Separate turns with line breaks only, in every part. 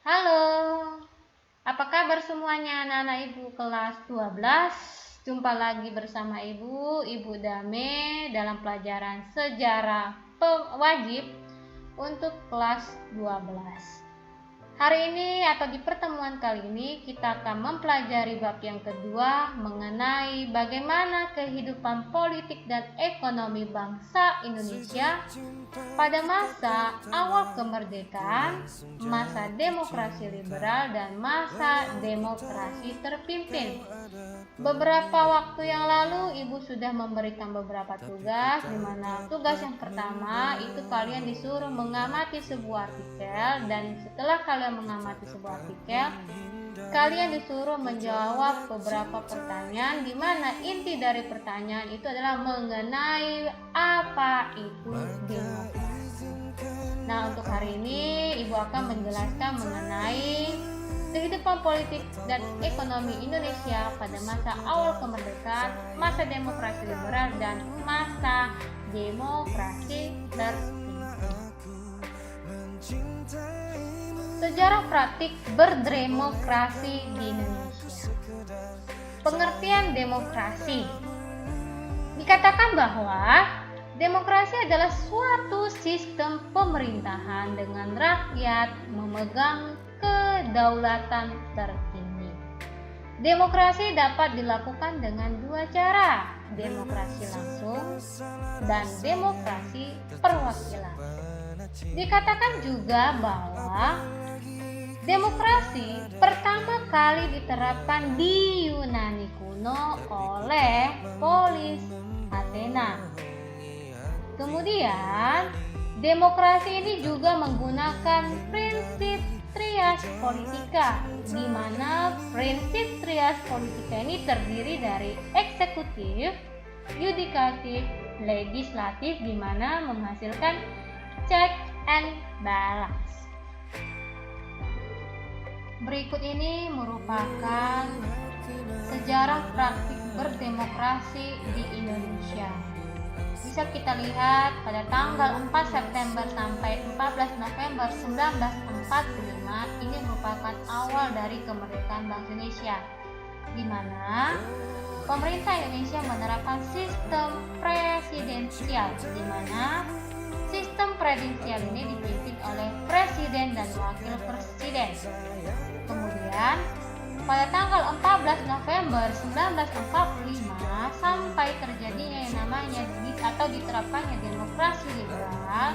Halo, apa kabar semuanya anak-anak Ibu kelas 12? Jumpa lagi bersama Ibu Dame dalam pelajaran sejarah wajib untuk kelas 12. Hari ini atau di pertemuan kali ini kita akan mempelajari bab yang kedua mengenai bagaimana kehidupan politik dan ekonomi bangsa Indonesia pada masa awal kemerdekaan, masa demokrasi liberal, dan masa demokrasi terpimpin. Beberapa waktu yang lalu Ibu sudah memberikan beberapa tugas, di mana tugas yang pertama itu kalian disuruh mengamati sebuah artikel, dan setelah kalian mengamati sebuah artikel, kalian disuruh menjawab beberapa pertanyaan, di mana inti dari pertanyaan itu adalah mengenai apa itu demokrasi. Nah, untuk hari ini Ibu akan menjelaskan mengenai kehidupan politik dan ekonomi Indonesia pada masa awal kemerdekaan, masa demokrasi liberal, dan masa demokrasi terpimpin. Sejarah praktik berdemokrasi di Indonesia. Pengertian demokrasi. Dikatakan bahwa demokrasi adalah suatu sistem pemerintahan dengan rakyat memegang kedaulatan tertinggi. Demokrasi dapat dilakukan dengan dua cara, demokrasi langsung dan demokrasi perwakilan. Dikatakan juga bahwa demokrasi pertama kali diterapkan di Yunani kuno oleh Polis Athena. Kemudian, demokrasi ini juga menggunakan prinsip trias politika, di mana prinsip trias politika ini terdiri dari eksekutif, yudikatif, legislatif, di mana menghasilkan check and balance. Berikut ini merupakan sejarah praktik berdemokrasi di Indonesia. Bisa kita lihat pada tanggal 4 September sampai 14 November 1945 ini merupakan awal dari kemerdekaan bangsa Indonesia, di mana pemerintah Indonesia menerapkan sistem presidensial, di mana sistem presidensial ini dipimpin oleh presiden dan wakil presiden. Kemudian pada tanggal 14 November 1945 sampai terjadinya yang namanya atau diterapkannya demokrasi liberal,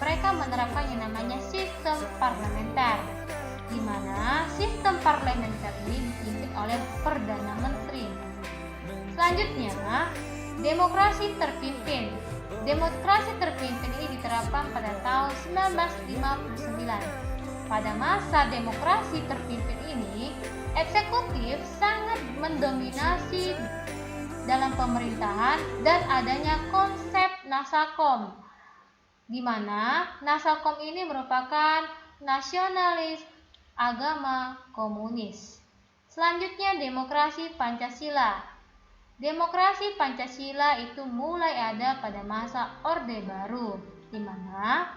mereka menerapkan yang namanya sistem parlementer, di mana sistem parlementer ini dipimpin oleh Perdana Menteri. Selanjutnya, demokrasi terpimpin. Demokrasi terpimpin ini diterapkan pada tahun 1959. Pada masa demokrasi terpimpin ini, eksekutif sangat mendominasi dalam pemerintahan dan adanya konsep Nasakom, di mana Nasakom ini merupakan nasionalis agama komunis. Selanjutnya, demokrasi Pancasila. Demokrasi Pancasila itu mulai ada pada masa Orde Baru, di mana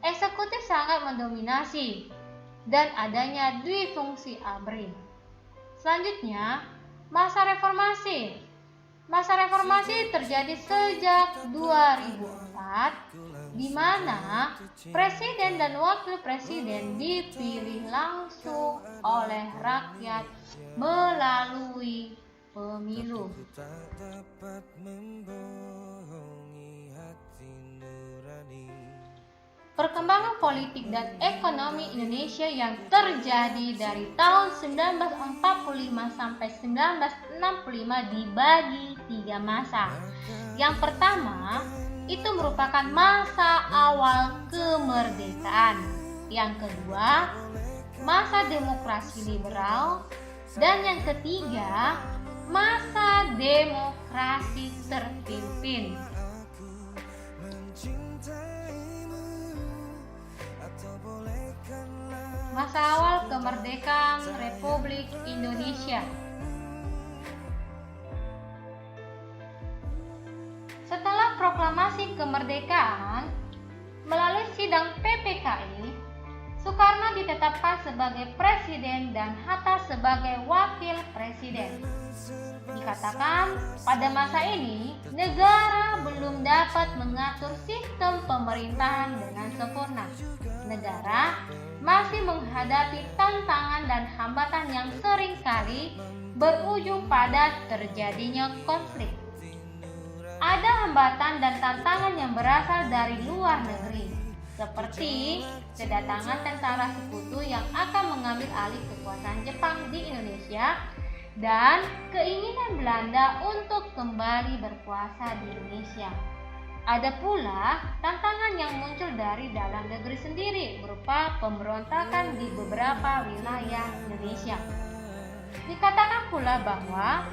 eksekutif sangat mendominasi dan adanya dwifungsi ABRI. Selanjutnya, masa reformasi. Masa reformasi terjadi sejak 2004, di mana presiden dan wakil presiden dipilih langsung oleh rakyat melalui pemilu. Perkembangan politik dan ekonomi Indonesia yang terjadi dari tahun 1945 sampai 1965 dibagi 3 masa. Yang pertama, itu merupakan masa awal kemerdekaan. Yang kedua, masa demokrasi liberal. Dan yang ketiga, masa demokrasi terpimpin. Masa awal kemerdekaan Republik Indonesia. Setelah proklamasi kemerdekaan melalui sidang PPKI, Soekarno ditetapkan sebagai presiden dan Hatta sebagai wakil presiden. Dikatakan pada masa ini negara belum dapat mengatur sistem pemerintahan dengan sempurna. Negara masih menghadapi tantangan dan hambatan yang seringkali berujung pada terjadinya konflik. Ada hambatan dan tantangan yang berasal dari luar negeri, seperti kedatangan tentara sekutu yang akan mengambil alih kekuasaan Jepang di Indonesia dan keinginan Belanda untuk kembali berkuasa di Indonesia. Ada pula tantangan yang muncul dari dalam negeri sendiri berupa pemberontakan di beberapa wilayah Indonesia. Dikatakan pula bahwa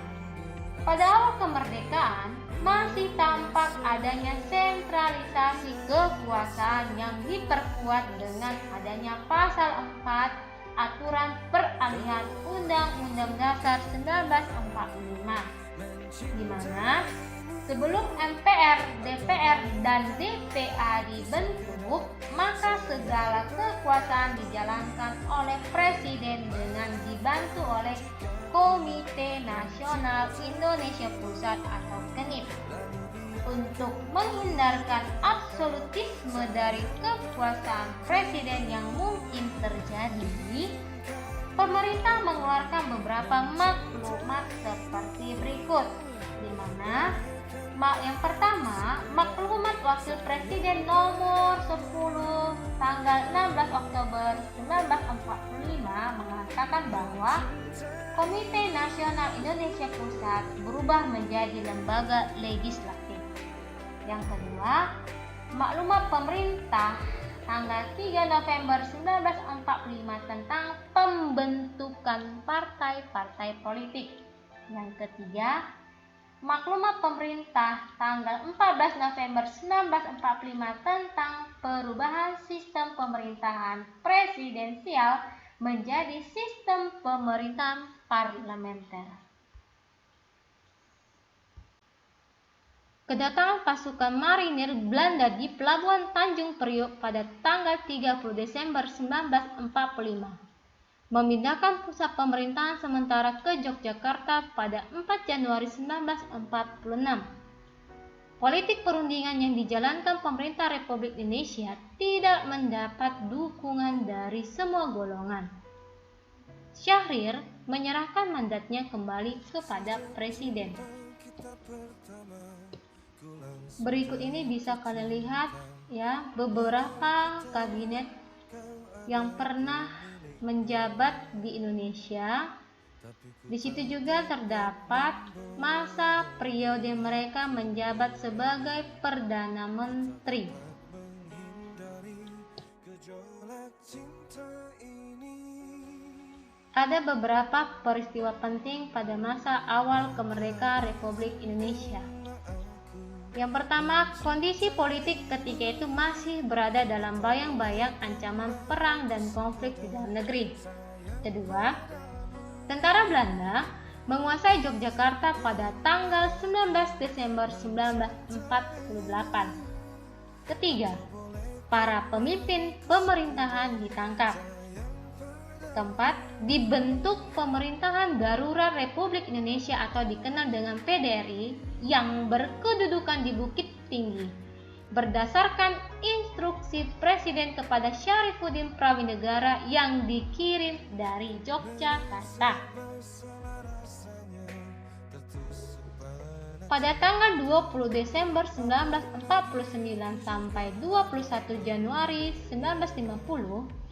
pada awal kemerdekaan masih tampak adanya sentralisasi kekuasaan yang diperkuat dengan adanya pasal 4 Aturan Peralihan Undang-Undang Dasar 1945, di mana sebelum MPR, DPR, dan DPA dibentuk, maka segala kekuasaan dijalankan oleh Presiden dengan dibantu oleh Komite Nasional Indonesia Pusat atau KNIP. Untuk menghindarkan absolutisme dari kekuasaan presiden yang mungkin terjadi, pemerintah mengeluarkan beberapa maklumat seperti berikut, di mana yang pertama, maklumat Wakil Presiden nomor 10 tanggal 16 Oktober 1945 mengatakan bahwa Komite Nasional Indonesia Pusat berubah menjadi lembaga legislatif. Yang kedua, maklumat pemerintah tanggal 3 November 1945 tentang pembentukan partai-partai politik. Yang ketiga, maklumat pemerintah tanggal 14 November 1945 tentang perubahan sistem pemerintahan presidensial menjadi sistem pemerintahan parlementer. Kedatangan pasukan marinir Belanda di Pelabuhan Tanjung Priok pada tanggal 30 Desember 1945 memindahkan pusat pemerintahan sementara ke Yogyakarta pada 4 Januari 1946. Politik perundingan yang dijalankan pemerintah Republik Indonesia tidak mendapat dukungan dari semua golongan. Syahrir menyerahkan mandatnya kembali kepada Presiden. Berikut ini bisa kalian lihat ya, beberapa kabinet yang pernah menjabat di Indonesia. Di situ juga terdapat masa periode mereka menjabat sebagai Perdana Menteri. Ada beberapa peristiwa penting pada masa awal kemerdekaan Republik Indonesia. Yang pertama, kondisi politik ketika itu masih berada dalam bayang-bayang ancaman perang dan konflik di dalam negeri. Kedua, tentara Belanda menguasai Yogyakarta pada tanggal 19 Desember 1948. Ketiga, para pemimpin pemerintahan ditangkap. Keempat, dibentuk pemerintahan darurat Republik Indonesia atau dikenal dengan PDRI yang berkedudukan di Bukit Tinggi berdasarkan instruksi Presiden kepada Syarifuddin Prawinegara yang dikirim dari Yogyakarta. Pada tanggal 20 Desember 1949 sampai 21 Januari 1950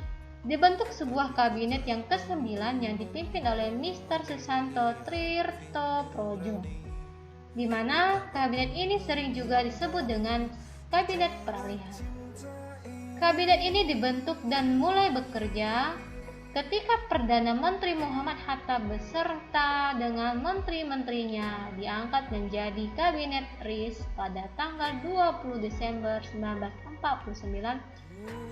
dibentuk sebuah kabinet yang ke-9 yang dipimpin oleh Mr. Susanto Tirtoprodjo, di mana kabinet ini sering juga disebut dengan Kabinet Peralihan. Kabinet ini dibentuk dan mulai bekerja ketika Perdana Menteri Muhammad Hatta beserta dengan menteri-menterinya diangkat menjadi Kabinet RIS pada tanggal 20 Desember 1949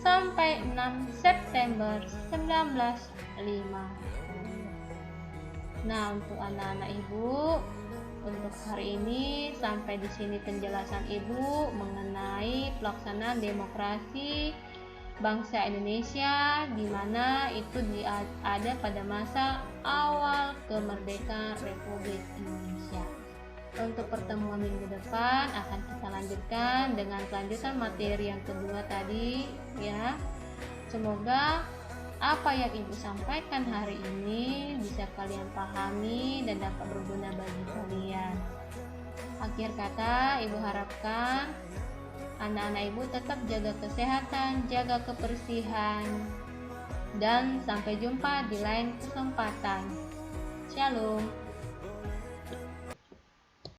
sampai 6 September 1950. Nah, untuk anak-anak Ibu, untuk hari ini sampai di sini penjelasan Ibu mengenai pelaksanaan demokrasi bangsa Indonesia, di mana itu ada pada masa awal kemerdekaan Republik Indonesia. Untuk pertemuan minggu depan akan kita lanjutkan dengan kelanjutan materi yang kedua tadi ya. Semoga apa yang Ibu sampaikan hari ini bisa kalian pahami dan dapat berguna bagi kalian. Akhir kata, Ibu harapkan anak-anak Ibu tetap jaga kesehatan, jaga kebersihan, dan sampai jumpa di lain kesempatan. Shalom.